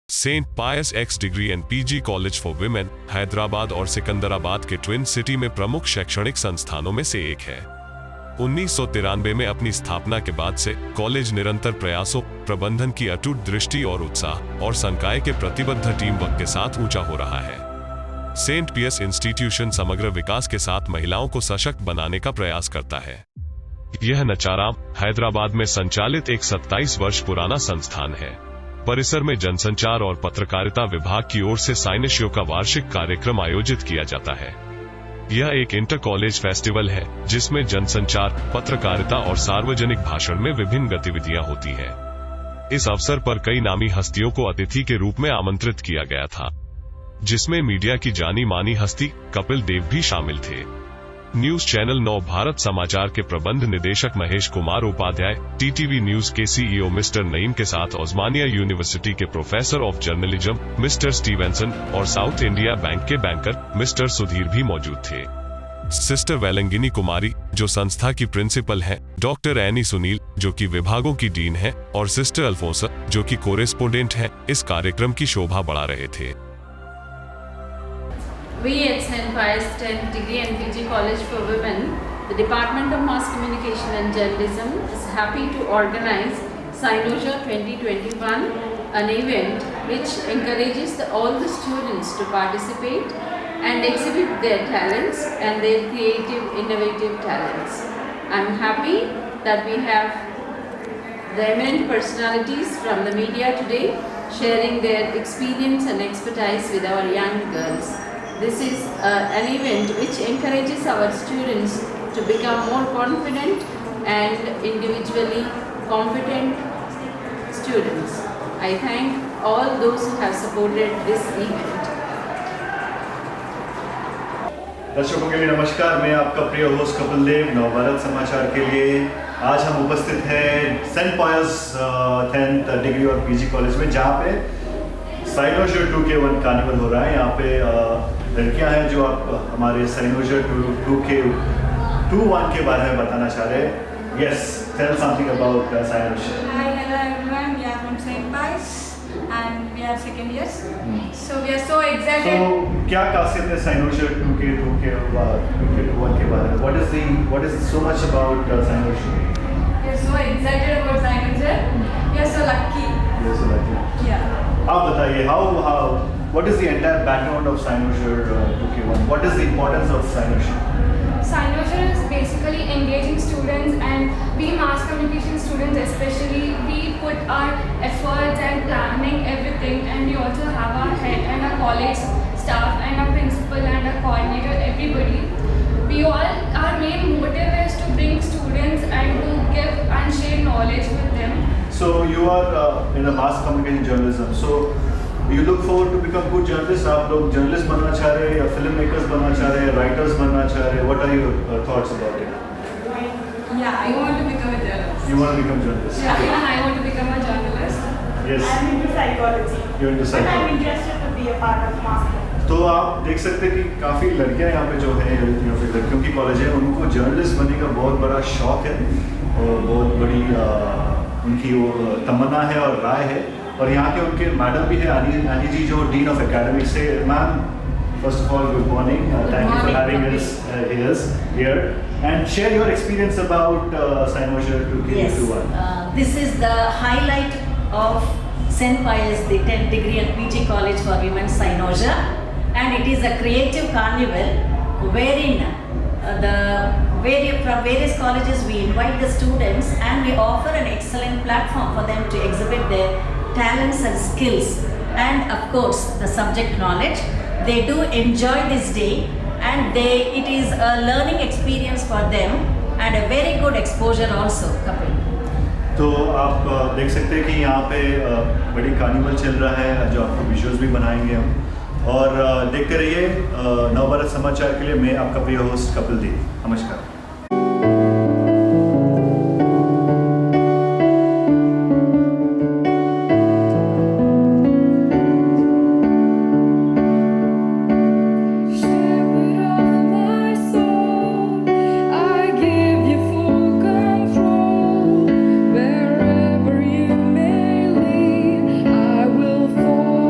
Saint Payas x degree and PG college for women Hyderabad और सिकंदराबाद के twin city में प्रमुख शैक्षणिक संस्थानों में से एक है। 1993 में अपनी स्थापना के बाद से कॉलेज निरंतर प्रयासों, प्रबंधन की अटूट दृष्टि और उत्साह और संकाय के प्रतिबद्ध टीम वर्क के साथ ऊंचा हो रहा है। सेंट पियर्स इंस्टीट्यूशन समग्र विकास के साथ महिलाओं को सशक्त बनाने का प्रयास करता है। यह नचाराम, हैदराबाद में संचालित एक 27 वर्ष पुराना संस्थान है। परिसर में जनसंचार और पत्रकारिता विभाग की ओर से साइनेशियो का वार्षिक कार्यक्रम आयोजित किया जाता है। यह एक इंटर कॉलेज फेस्टिवल है जिसमें जनसंचार, पत्रकारिता और सार्वजनिक भाषण में विभिन्न गतिविधियां होती हैं। इस अवसर पर कई नामी हस्तियों को अतिथि के रूप में आमंत्रित किया गया था, जिसमें मीडिया की जानी मानी हस्ती कपिल देव भी शामिल थे। न्यूज चैनल 9 भारत समाचार के प्रबंध निदेशक महेश कुमार उपाध्याय, टीटीवी न्यूज के सीईओ मिस्टर नईम के साथ ओस्मानिया यूनिवर्सिटी के professor of journalism mister Stevenson और साउथ इंडिया बैंक के बैंकर मिस्टर सुधीर भी मौजूद थे। सिस्टर वेलंगिनी कुमारी, जो संस्था की प्रिंसिपल हैं, डॉक्टर एनी सुनील, जो कि विभागों की डीन है, और सिस्टर अल्फोंसा, जो कि कोरेस्पोंडेंट हैं, इस कार्यक्रम की शोभा बढ़ा रहे थे। We at St. Pius X Degree and PG College for Women, the Department of Mass Communication and Journalism is happy to organize Synosia 2021, an event which encourages all the students to participate and exhibit their talents and their creative, innovative talents. I'm happy that we have the eminent personalities from the media today sharing their experience and expertise with our young girls. This is an event which encourages our students to become more confident and individually competent students. I thank all those who have supported this event. दर्शकों के लिए नमस्कार, मैं आपका प्रिय host Kapil Dev, Navbharat समाचार के लिए आज हम उपस्थित हैं सेंट पायस 10th डिग्री और पीजी कॉलेज में, जहाँ पे साइनोशिया 2K1 कार्निवल हो रहा है। यहाँ पे लड़कियां हैं जो आप हमारे साइनोशिया 2K21 के बारे में बताना चाह रहे हैं। यस, टेल समथिंग अबाउट साइनोशिया। Hi, hello everyone. We are from St. Pius and we are second years. So we are so excited. So क्या खासियत है साइनोशिया 2K1 के बारे में? What is so much about साइनोशिया? We are so excited about Synosia. We are so lucky. Yes, lucky. Yeah. आप बताइए, what is the entire background of Synosia 2K1? What is the importance of Synosia? Synosia is basically engaging students, and we mass communication students especially, we put our efforts and planning everything, and we also have our head and our college staff and our principal and our coordinator, everybody. Our main motive is to bring students and to give and share knowledge with them. So you are in a mass communication journalism. So you look forward to become good journalists. आप लोग journalist बनना चाह रहे हैं या film makers बनना चाह रहे हैं, writers बनना चाह रहे हैं? What are your thoughts about it? Yeah, I want to become a journalist. You want to become journalist? Yeah. Even I want to become a journalist. Yes. I'm into psychology. You're into And I'm psychology. interested to be a part of mass communication. तो आप देख सकते हैं कि काफ़ी लड़कियां यहाँ पे जो हैं, लड़कियों की कॉलेज है, उनको जर्नलिस्ट बनने का बहुत बड़ा शौक है और बहुत बड़ी उनकी वो तमन्ना है और राय है। और यहाँ के उनके मैडम भी है आनी जी, जो डीन ऑफ एकेडमिक्स है। Ma'am, first of all good morning, thank you for having us here and share your experience about Synosia 2K21. Yes, this is the highlight of St. Pius the 10th Degree and PG College for Women, Synosia, and it is a creative carnival wherein from various colleges we invite the students and we offer an excellent platform for them to exhibit their talents and skills and of course the subject knowledge. They do enjoy this day and it is a learning experience for them and a very good exposure also. Kapil. तो आप देख सकते हैं कि यहाँ पे बड़ी carnival चल रहा है, जो आपको विजुअल्स भी बनाएंगे हम, और देखते रहिए नवभारत समाचार के लिए। मैं आपका प्रिय होस्ट कपिल देव, नमस्कार। Wherever you may lead, I will follow.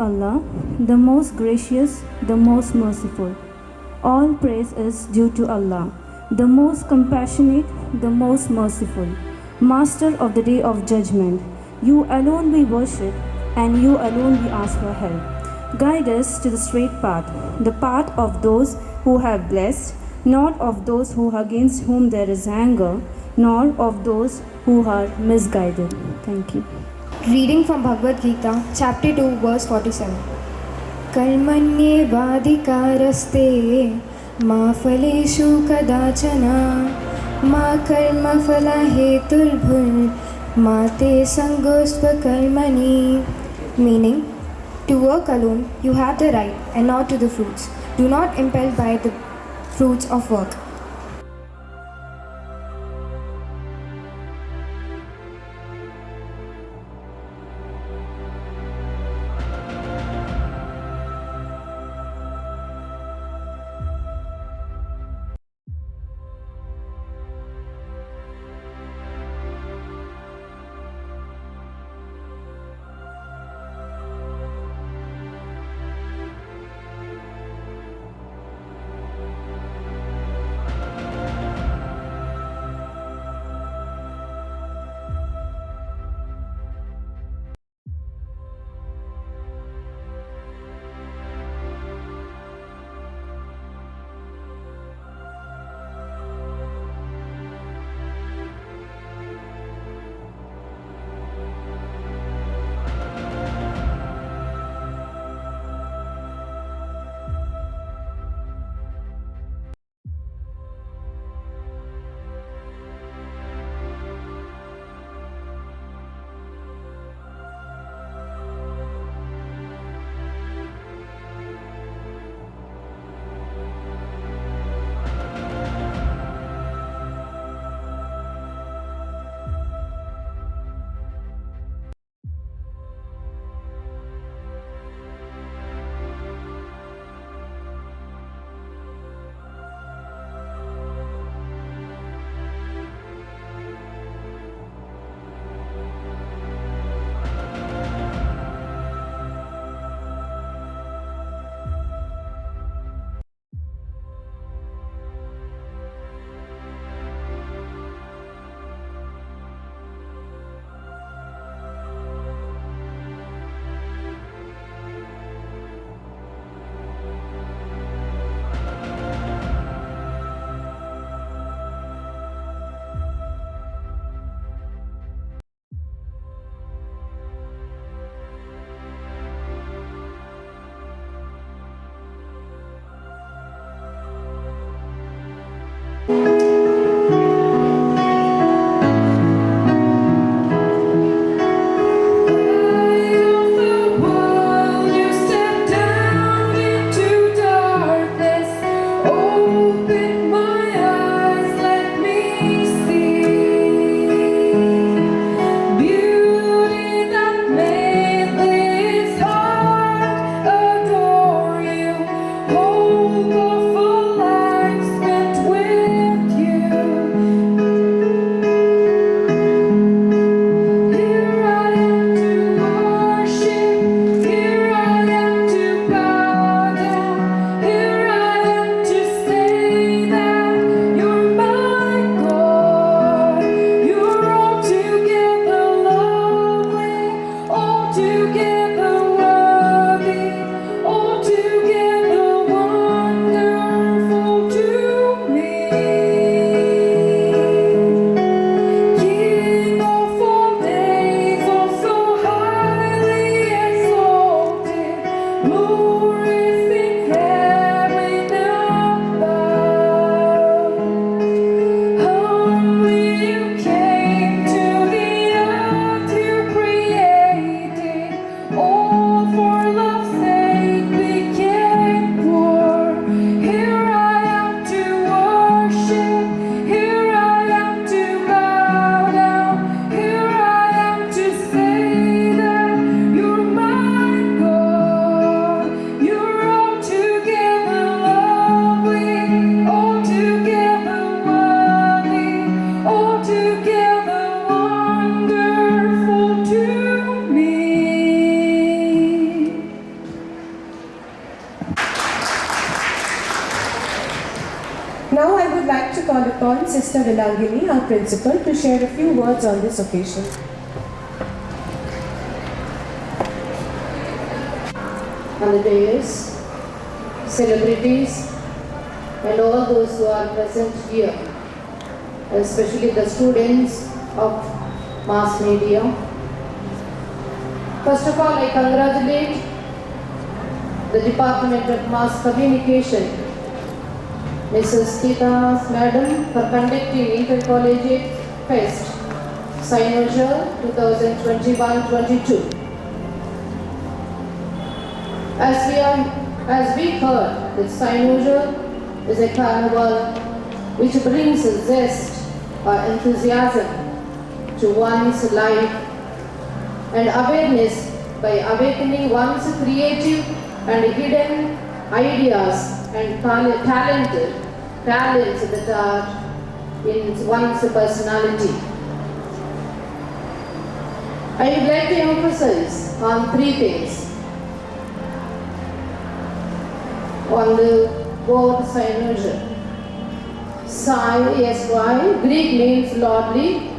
Allah, the most gracious, the most merciful. All praise is due to Allah, the most compassionate, the most merciful, Master of the day of judgment. You alone we worship, and you alone we ask for help. Guide us to the straight path, the path of those who have blessed, not of those who against whom there is anger, nor of those who are misguided. Thank you. Reading from Bhagavad Gita, chapter 2, verse 47. कर्मण्येवाधिकारस्ते मा फलेषु कदाचन मा कर्मफलहेतुर्भुर्मा ते सङ्गोऽस्त्वकर्मणि. Meaning, to work alone you have the right and not to the fruits. Do not impel by the fruits of work. call upon Sister Vilangini, our principal, to share a few words on this occasion. On the dais, celebrities, and all those who are present here, especially the students of mass media. First of all, I congratulate the Department of Mass Communication, Mrs. Tita Madam, for conducting Intercollegiate Fest, Cynosure 2021-22. As we heard, that Cynosure is a carnival which brings a zest or enthusiasm to one's life and awareness by awakening one's creative and hidden ideas and talents that are in one's personality. I would like to emphasize on three things. On the word Cynosure. Sy, Greek means lordly.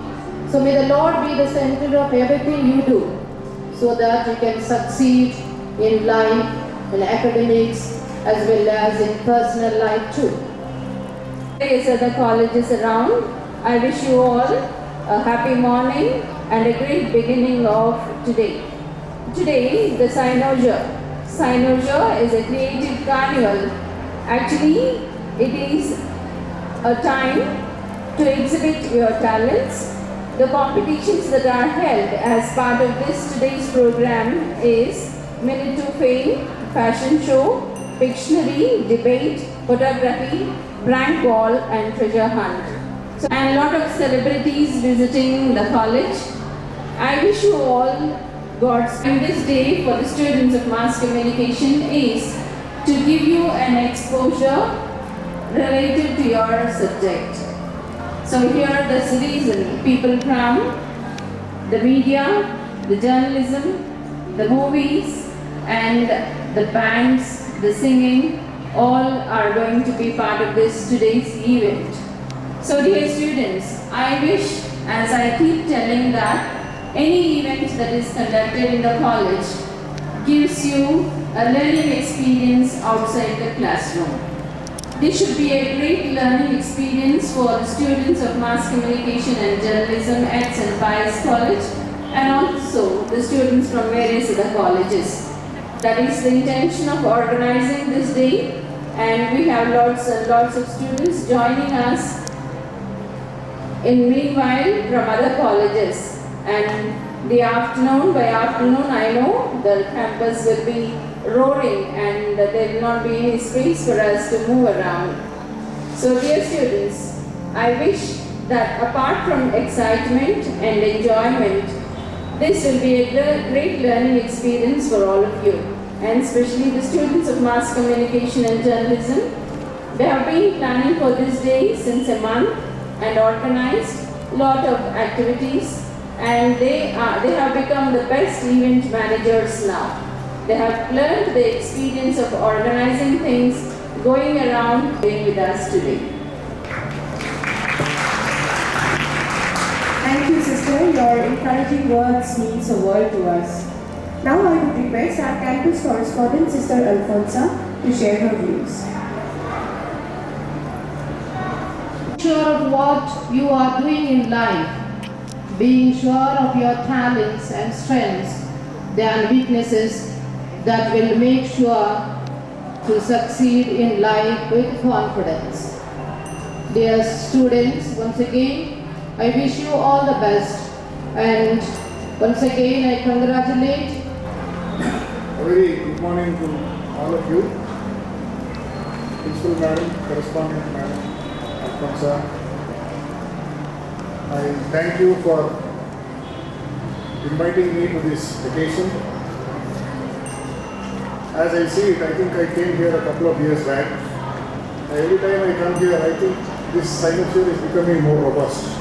So may the Lord be the center of everything you do, so that you can succeed in life, in academics, as well as in personal life too. Various other colleges around, I wish you all a happy morning and a great beginning of today. Today, the Cynosure. Cynosure is a creative carnival. Actually, it is a time to exhibit your talents. The competitions that are held as part of today's program is Minute to Fame, Fashion Show, Pictionary, Debate, Photography, Prank Ball and Treasure Hunt. And a lot of celebrities visiting the college. I wish you all God's. And this day for the students of mass communication is to give you an exposure related to your subject. So here this reason, people from the media, the journalism, the movies and the bands, the singing, all are going to be part of today's event. So dear students, I wish, as I keep telling, that any event that is conducted in the college gives you a learning experience outside the classroom. This should be a great learning experience for the students of mass communication and journalism at St. Pius College and also the students from various other colleges. That is the intention of organizing this day, and we have lots and lots of students joining us in meanwhile from other colleges. And by afternoon, I know the campus will be roaring and there will not be any space for us to move around. So dear students, I wish that apart from excitement and enjoyment, this will be a great learning experience for all of you, and especially the students of mass communication and journalism. They have been planning for this day since a month and organized a lot of activities, and they have become the best event managers now. They have learned the experience of organizing things, going around being with us today. Thank you, sister. Your encouraging words means a world to us. Now I would request our campus correspondent, Sister Alfonsa, to share her views. Sure of what you are doing in life, being sure of your talents and strengths and weaknesses that will make sure to succeed in life with confidence. Dear students, once again, I wish you all the best, and once again I congratulate. A very good morning to all of you. Principal Madam, Correspondent Madam, Alfonsa. I thank you for inviting me to this occasion. As I see it, I think I came here a couple of years back. Every time I come here, I think this Cynosure is becoming more robust.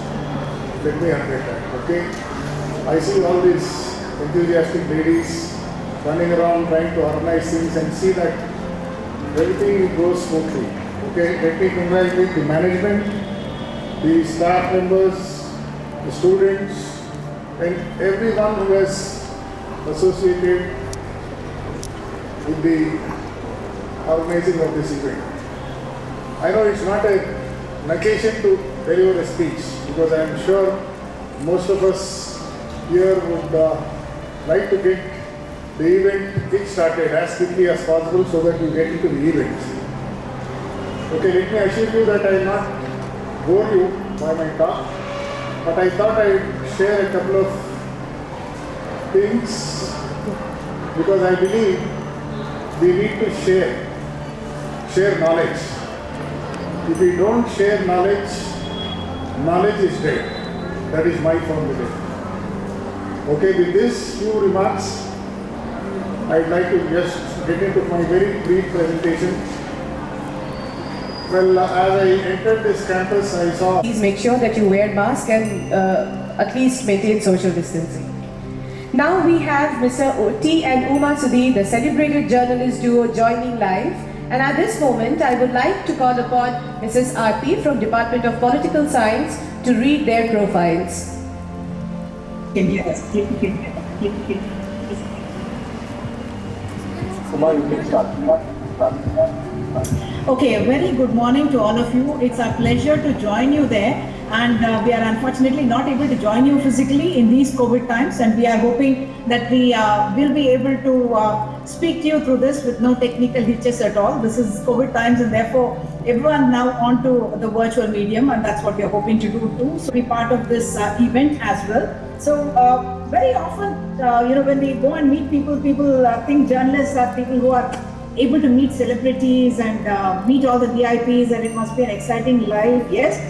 Let me admit that, okay? I see all these enthusiastic ladies running around trying to organize things and see that everything goes smoothly. Okay, let me congratulate the management the staff members, the students, and everyone who has associated with the organizing of this event. I know it's not an occasion to deliver a speech because I am sure most of us here would like to get the event kick-started as quickly as possible so that we get into the event. Okay, let me assure you that I will not bore you by my talk, but I thought I would share a couple of things because I believe we need to share knowledge. If we don't share knowledge, knowledge is dead. That is my firm belief. Okay, with this few remarks, I'd like to just get into my very brief presentation. Well, as I entered this campus, I saw... Please make sure that you wear mask and at least maintain social distancing. Now we have Mr. T and Uma Sudhi, the celebrated journalist duo, joining live. And at this moment, I would like to call upon Mrs. Aarti from Department of Political Science to read their profiles. Okay, a very good morning to all of you. It's a pleasure to join you there, and we are unfortunately not able to join you physically in these COVID times, and we are hoping that we will be able to speak to you through this with no technical hitches at all. This is COVID times, and therefore everyone now onto the virtual medium, and that's what we are hoping to do too. So be part of this event as well. So very often, when we go and meet people, think journalists are people who are able to meet celebrities and meet all the VIPs, and it must be an exciting life. Yes,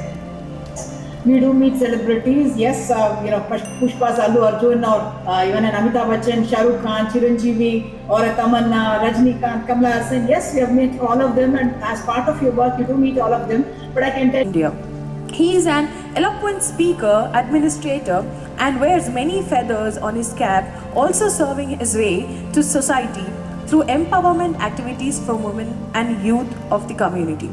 we do meet celebrities. Yes, Pushpa, Allu Arjun, or even an Amitabh Bachchan, Shah Rukh Khan, Chiranjeevi, or a Tamanna, Rajnikant, Kamala Hassan. Yes, we have met all of them, and as part of your work, you do meet all of them. But I can tell India. He is an eloquent speaker, administrator, and wears many feathers on his cap, also serving his way to society through empowerment activities for women and youth of the community.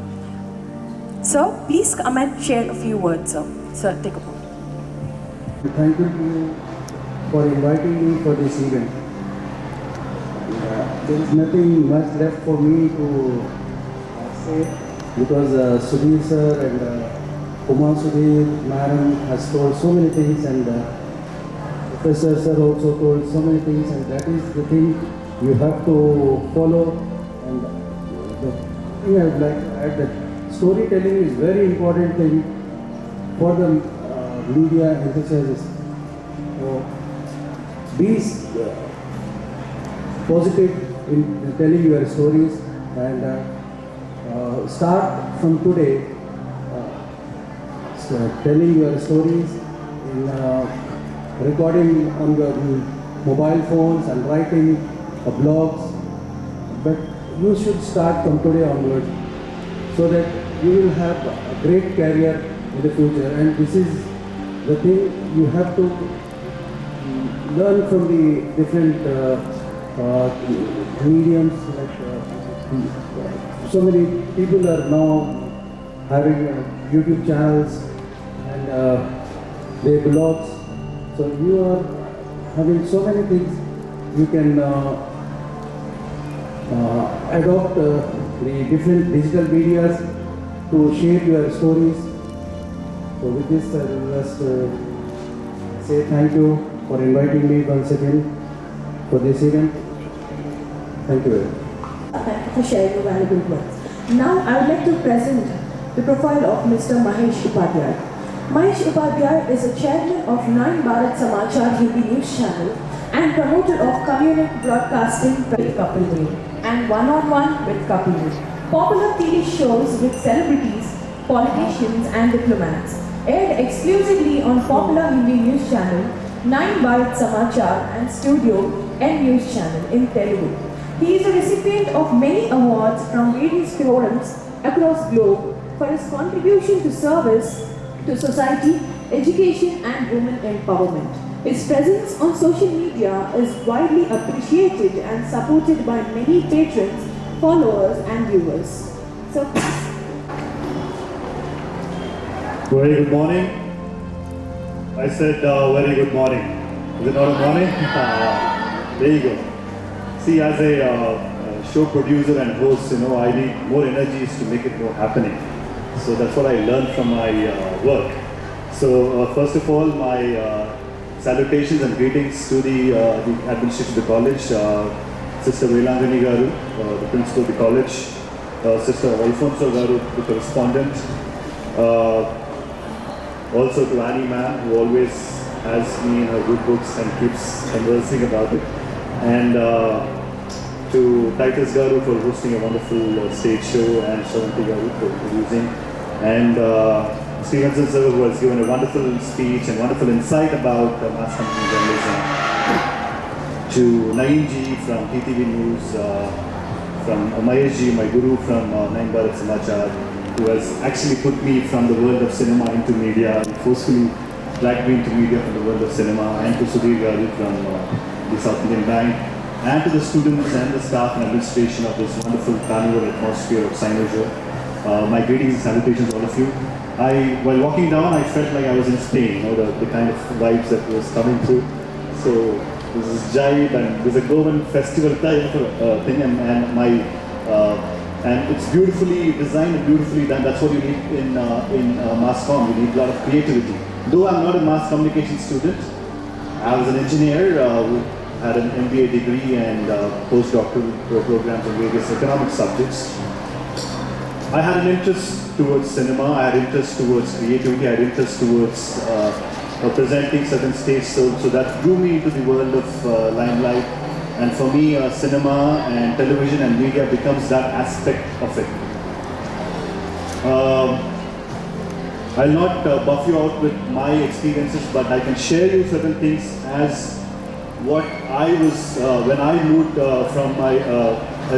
So, please come and share a few words, sir. Sir, take a point. Thank you for inviting me for this event. There is nothing much left for me to say because Sudhi sir and Uma Sudhi madam has told so many things, and Professor sir also told so many things, and that is the thing you have to follow. And the thing I would like to add that storytelling is very important thing for the media enthusiasts. So be positive in telling your stories, and start from today telling your stories in recording on your mobile phones and writing blogs, but you should start from today onwards so that you will have a great career in the future. And this is the thing you have to learn from the different mediums. So many people are now having YouTube channels and their blogs. So you are having so many things. You can adopt the different digital medias to share your stories. So with this, I will just say thank you for inviting me once again for this event. Thank you very much. Thank you for sharing your valuable words. Now I would like to present the profile of Mr. Mahesh Upadhyay. Mahesh Upadhyay is a chairman of 9 Bharat Samachar Hindi News Channel and promoter of community broadcasting with Kapil Dev and One-on-One with Kapil Dev. Popular TV shows with celebrities, politicians and diplomats aired exclusively on popular Hindi news channel 9 Bharat Samachar and Studio N News channel in Telugu. He is a recipient of many awards from various forums across globe for his contribution to service to society, education and women empowerment. His presence on social media is widely appreciated and supported by many patrons, followers and viewers. So, Very good morning. I said very good morning. Is it not a morning? There you go. See, as a show producer and host, I need more energies to make it more happening. So that's what I learned from my work. So first of all, my salutations and greetings to the administration of the college, Sister Velangani Garu, the principal of the college, Sister Alfonso Garu, the correspondent, also to Annie ma'am, who always has me in her good books and keeps conversing about it, and to Titus Garu for hosting a wonderful stage show, and Shavanti Garu for producing, and Stevenson sir, who has given a wonderful speech and wonderful insight about mass communication journalism, to Naeem ji from TTV News, from Mahesh ji, my guru from 9 Bharat Samachar, who has actually put me from the world of cinema into media, forcefully dragged me into media from the world of cinema, and to Sudhir Garu from the South Indian Bank, and to the students and the staff and administration of this wonderful carnival atmosphere of Cynosure. My greetings and salutations to all of you. While walking down, I felt like I was in Spain, the kind of vibes that was coming through. So this is Jaib, and there's a Goan festival type of thing, and it's beautifully designed and beautifully done. That's what you need in mass comm. You need a lot of creativity. Though I'm not a mass communication student, I was an engineer who had an MBA degree and postdoctoral programs on various economic subjects. I had an interest towards cinema, I had interest towards creativity, I had interest towards presenting certain stage, so that drew me into the world of limelight. And for me, cinema and television and media becomes that aspect of it. I'll not buff you out with my experiences, but I can share you certain things as what I was when I moved from my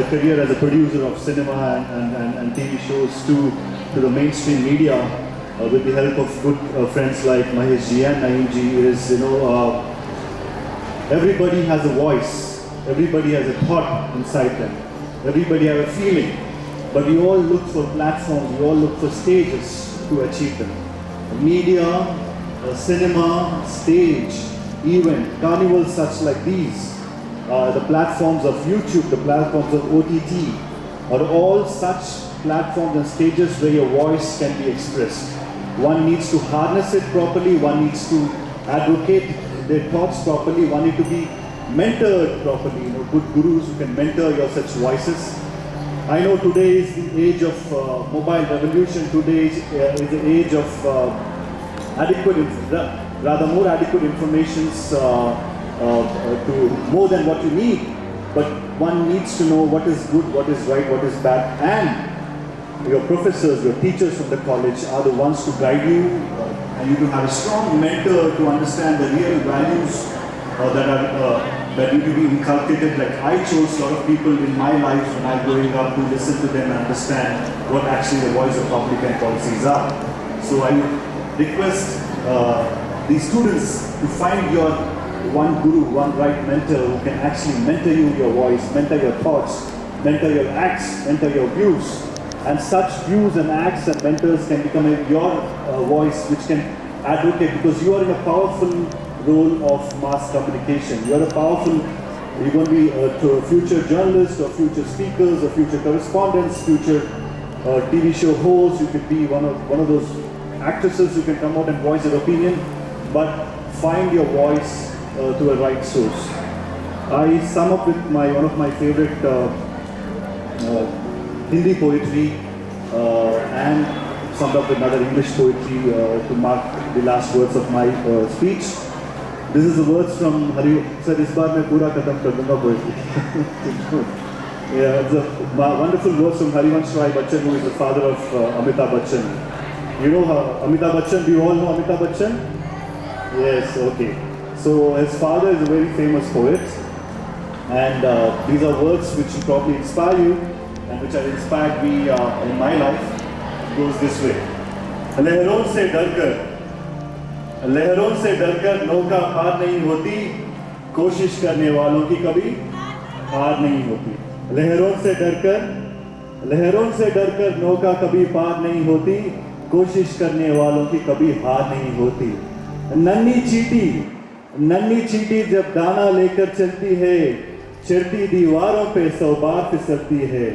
career as a producer of cinema and TV shows to the mainstream media with the help of good friends like Mahesh ji and Naeem ji. Is everybody has a voice. Everybody has a thought inside them. Everybody has a feeling. But we all look for platforms, we all look for stages to achieve them. Media, cinema, stage, event, carnivals such like these, the platforms of YouTube, the platforms of OTT, are all such platforms and stages where your voice can be expressed. One needs to harness it properly, one needs to advocate their thoughts properly, one needs to be mentored properly, good gurus who can mentor your such voices. I know today is the age of mobile revolution, today is the age of more adequate informations to more than what you need, but one needs to know what is good, what is right, what is bad, and your professors, your teachers from the college are the ones to guide you, and you to have a strong mentor to understand the real values that need to be inculcated. Like I chose a lot of people in my life when I was growing up to listen to them and understand what actually the voice of public and policies are. So I would request the students to find your one guru, one right mentor who can actually mentor you your voice, mentor your thoughts, mentor your acts, mentor your views. And such views and acts and mentors can become your voice which can advocate, because you are in a powerful role of mass communication. You're going to be future journalists or future speakers or future correspondents, future TV show hosts. You could be one of those actresses who can come out and voice your opinion, but find your voice to a right source. I sum up with one of my favorite Hindi poetry and summed up with another English poetry to mark the last words of my speech. This is the words from Hari. Sir, this baar mein pura khatam kar dunga poetry. Yeah, it's a wonderful words from Harivansh Rai Bachchan, who is the father of Amitabh Bachchan. You know Amitabh Bachchan? Do you all know Amitabh Bachchan? Yes, okay. So his father is a very famous poet, and these are words which will probably inspire you and which have inspired me in my life. It goes this way. लहरों से डरकर नौका पार नहीं होती, कोशिश करने वालों की कभी हार नहीं होती। लहरों से डरकर नौका कभी पार नहीं होती, कोशिश करने वालों की कभी हार नहीं होती। नन्ही चींटी जब दाना लेकर चलती है, चढ़ती दीवारों पे 100 बार फिसलती है।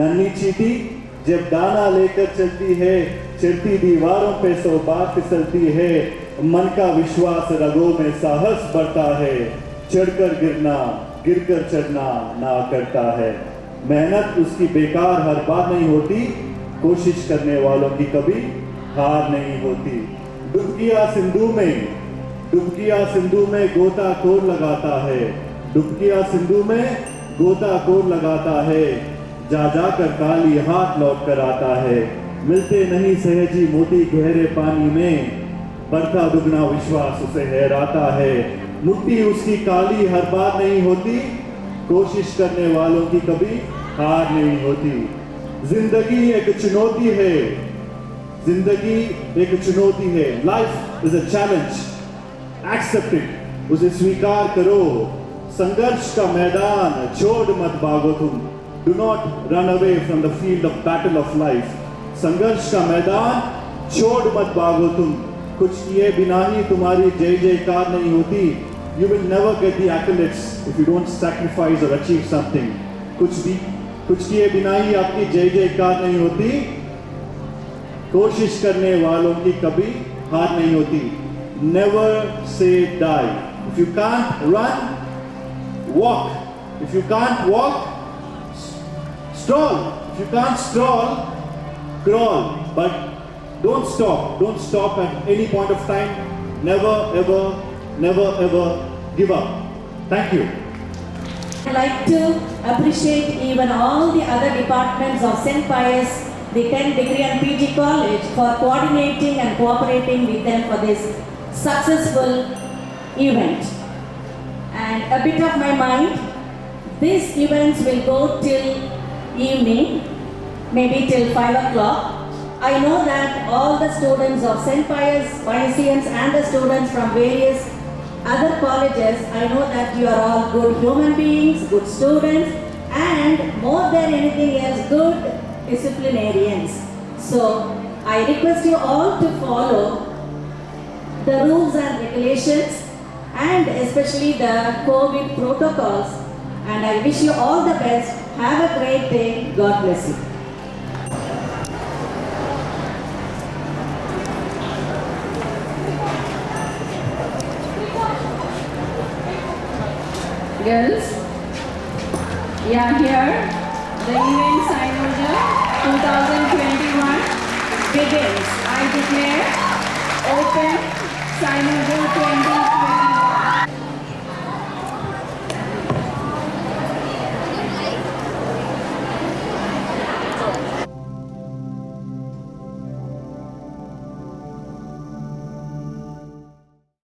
नन्ही चींटी जब दाना लेकर चलती है, चढ़ती दीवारों पे 100 बार फिसलती है। मन का विश्वास रगों में साहस बढ़ता है, चढ़कर गिरना गिरकर चढ़ना ना करता है। मेहनत उसकी बेकार हर बार नहीं होती, कोशिश करने वालों की कभी हार नहीं होती। डुबकियां सिंधु में गोताखोर लगाता है, डुबकियां सिंधु में गोताखोर लगाता है। जा कर काली हाथ लौट कर आता है। मिलते नहीं सहजी मोती गहरे पानी में, बढ़ता दुगना विश्वास उसे हैराता है। मुट्ठी उसकी काली हर बार नहीं होती, कोशिश करने वालों की कभी हार नहीं होती। जिंदगी एक चुनौती है, जिंदगी एक चुनौती है। Life is a challenge, accept it, उसे स्वीकार करो। संघर्ष का मैदान छोड़ मत भागो तुम, do not run away from the field of battle of life. संघर्ष का मैदान छोड़ मत भागो तुम, कुछ किए बिना ही तुम्हारी जय जयकार नहीं होती। You will never get the accolades if you don't sacrifice or achieve something. कुछ किए बिना ही आपकी जय जयकार नहीं होती। कोशिश करने वालों की कभी हार नहीं होती। Never say die. If you can't run, walk. If you can't walk, stroll. If you can't stroll, crawl. But don't stop. Don't stop at any point of time. Never ever give up. Thank you. I'd like to appreciate even all the other departments of St. Pius, the 10th Degree and PG College, for coordinating and cooperating with them for this successful event. And a bit of my mind, these events will go till evening, maybe till 5 o'clock. I know that all the students of St. Pius, Piusians and the students from various other colleges, I know that you are all good human beings, good students, and more than anything else, good disciplinarians. So I request you all to follow the rules and regulations, and especially the COVID protocols. And I wish you all the best. Have a great day. God bless you. Girls, yeah, here the event Cyanoja 2021 begins. I declare open Cyanoja 2021.